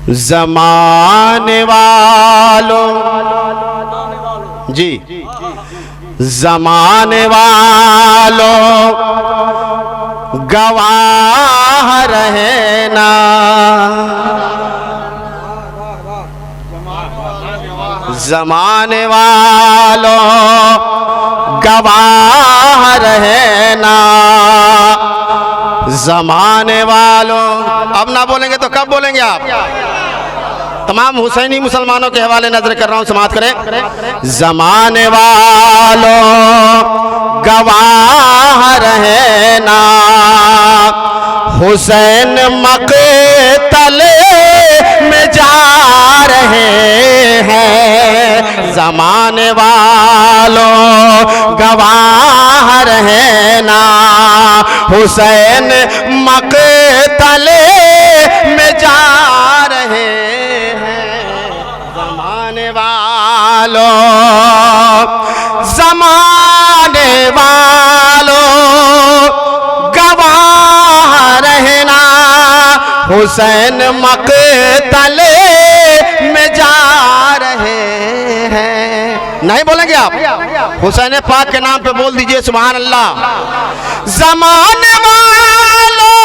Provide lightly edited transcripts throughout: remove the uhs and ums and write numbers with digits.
ज़माने वालों जी, ज़माने वालों गवाह रहना, ज़माने वालों गवाह रहना, ज़माने वालों। अब ना बोलेंगे तो कब बोलेंगे आप? तमाम हुसैनी मुसलमानों के हवाले नजर कर रहा हूं, समाअत करें। ज़माने वालों गवाह रहना, हुसैन मक़तले में जा रहे हैं। ज़माने वालों गवाह रहना, हुसैन मक़तले में जा रहे हैं। ज़माने वालों, ज़माने वालों गवाह रहना, हुसैन मक़तले में जा रहे हैं। नहीं बोलेंगे आप? हुसैन पाक के नाम पे बोल दीजिए सुभान अल्लाह। ज़माने वालों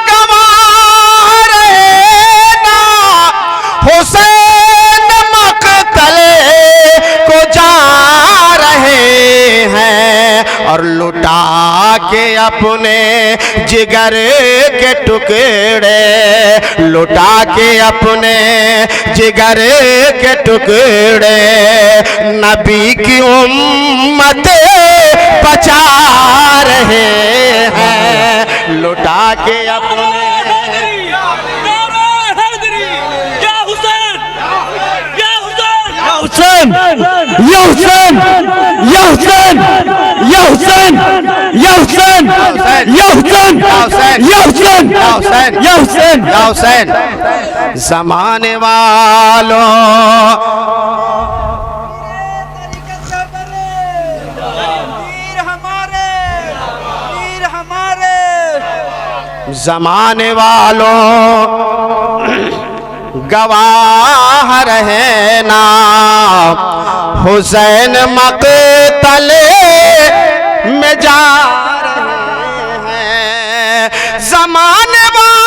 गवाह रहना, हुसैन मक़तले को जा रहे हैं। और लुटा के अपने जिगर के टुकड़े, लुटा के अपने जिगर के टुकड़े, नबी की उम्मत बचा रहे हैं। लुटा के अपने हुसैन, या हुसैन, या हुसैन, या हुसैन, या हुसैन, या हुसैन, या हुसैन, या हुसैन, या हुसैन। ज़माने वालों ज़माने वालों गवाह रहना, हुसैन मक़तले में जा रहे हैं। ज़माने वालों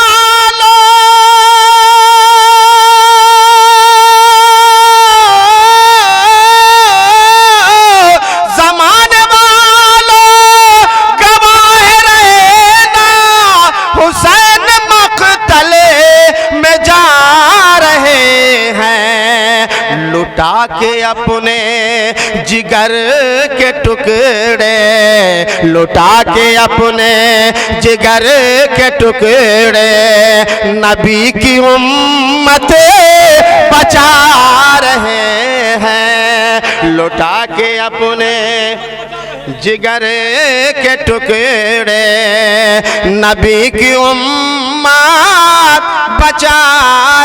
ज़माने वालों गवाह रहना, हुसैन मक़तले में जा रहे हैं। लुटा के अपने जिगर के टुकड़े, लुटा के अपने जिगर के टुकड़े, नबी की उम्मत बचा रहे हैं। लुटा के अपने जिगर के टुकड़े, नबी की उम्मत बचा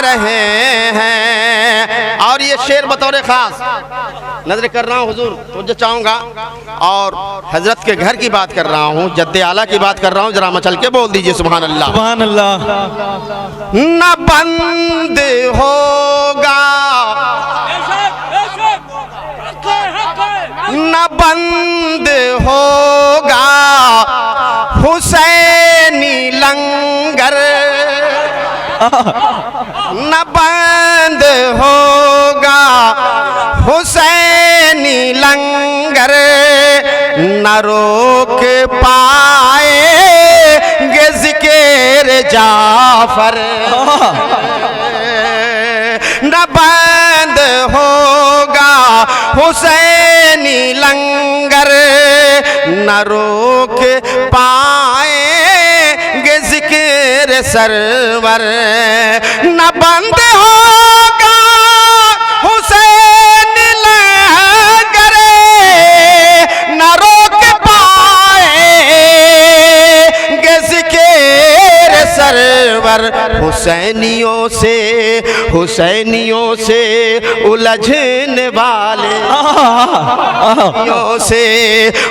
रहे हैं। और ये शेर बतौर खास नजर कर रहा हूँ हुजूर, तो चाहूँगा, और हजरत के घर की बात कर रहा हूँ, जद्दे आला की बात कर रहा हूँ। जरा मचल के बोल दीजिए सुभान अल्लाह। सुभान अल्लाह। न बंद होगा, न बंद होगा हुसैनी लंगर, न बंद होगा हुसैनी लंगर, न रोक पाएंगे ज़िक्र जाफर। न बंद होगा हुसैनी लंगर, न रोक पाएंगे ज़िक्र सरवर। न बंद होगा हुसैनी लंगर, न रोक पाएंगे ज़िक्र सरवर। हुसैनियों से उलझने वाले, से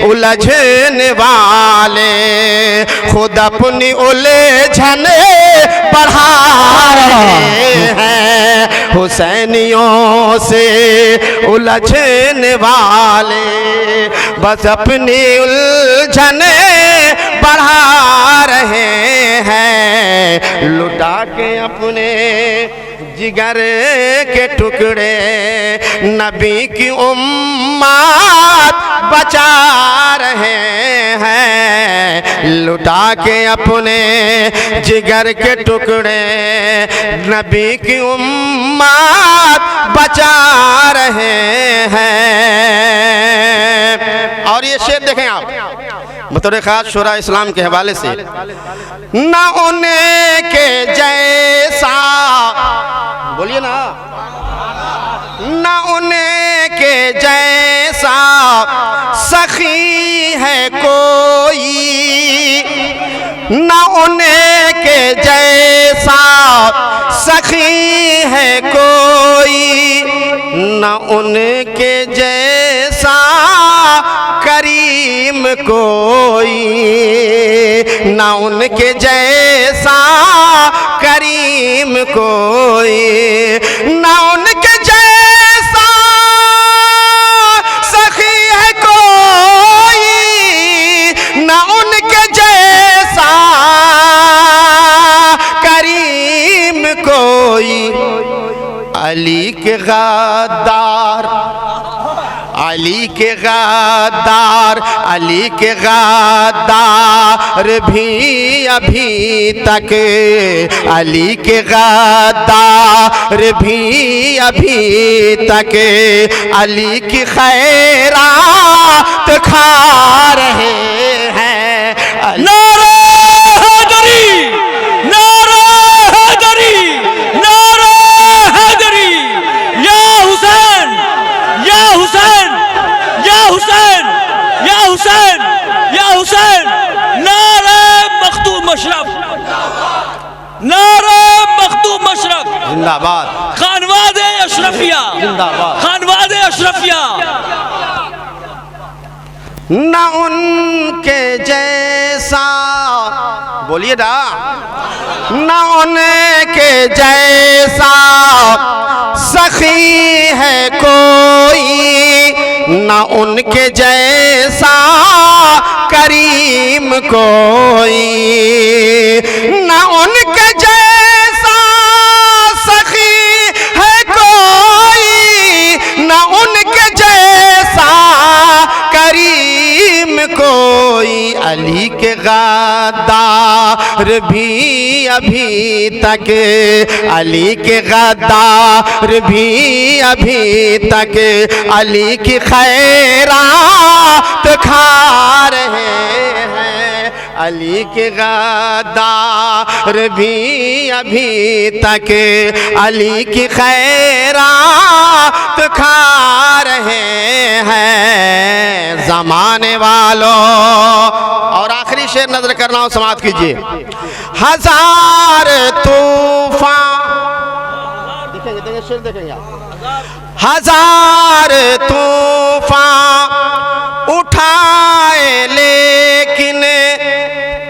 उलझने वाले खुद अपनी उलझन बढ़ा हैं हुसैनियों से उलझने वाले, बस अपनी उलझन बढ़ा रहे हैं, लुटा के अपने जिगर के टुकड़े नबी की उम्मत बचा रहे हैं, लुटा के अपने जिगर के टुकड़े नबी की उम्मत बचा रहे हैं। और ये शेर देखें आप, बतौर खास शोरा इस्लाम के हवाले से, ना उन्हें के जैसा, बोलिए ना, ना उन्हें के जैसा सखी है कोई, ना उन्हें के जैसा सखी है कोई, ना उनके जैसा करीम कोई, ना उनके जैसा करीम कोई, ना उनके जैसा सखी है कोई, ना उनके जैसा करीम कोई। अली के गद्दार, अली के गद्दार, अली के गद्दार भी अभी तक, अली के गद्दार भी अभी तक अली की खैरात खा रहे हैं। नारे हैदरी, नारे हैदरी, नारे हैदरी, या हुसैन, या हुसैन, या हुसैन, या हुसैन, या हुसैन, नारे मखदूम अशरफ, नारे मखदूम अशरफ, जिंदाबाद, खानवादे अशरफिया, जिंदाबाद, खानवादे अशरफिया। न उनके जैसा, बोलिए ना, न उनके जैसा सखी है कोई, न उनके जैसा करीम कोई, न उनके जैसा सखी है कोई, न उनके जैसा करीम कोई। अली के गद्दार भी अभी तक, अली के गद्दार भी अभी तक अली की खैरात खा रहे हैं, अली के गद्दार भी अभी तक अली की खैरात खा रहे हैं। ज़माने वालों, और आखिरी शेर नजर कर रहा हूं, समाप्त कीजिए। हजार तूफान, देखेंगे देखेंगे शेर देखेंगे आप। हजार तूफान उठाए लेकिन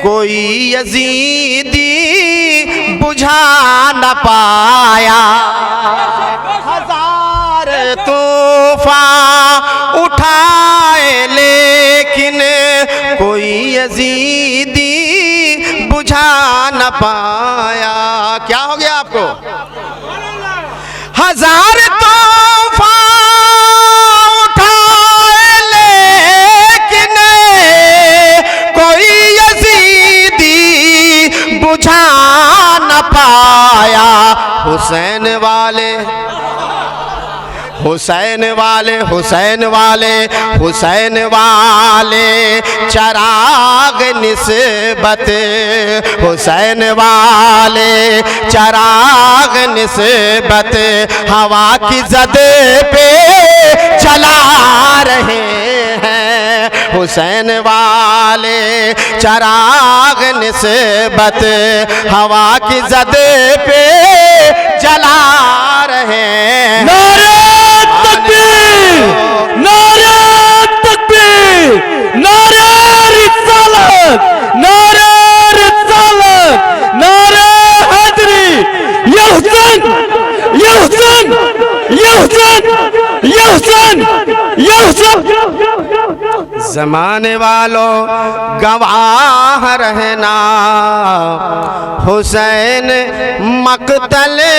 कोई यजीदी बुझा न पाया, हजार तूफान उठाए लेकिन कोई यजीदी बुझा न पाया। क्या हो गया आपको? हजार तूफान उठाए लेकिन कोई यजीदी बुझा न पाया। हुसैन वाले, हुसैन वाले, हुसैन वाले, हुसैन वाले चराग निस्बत, हुसैन वाले चराग निस्बत हवा की जद पे चला रहे हैं। हुसैन वाले चराग निस्बत हवा की जद पे जला रहे हैं। नारे तकबीर, नारे रिसालत, नारे रिसालत, नारे हैदरी, या जमाने वालों गवाह रहना हुसैन मक़तले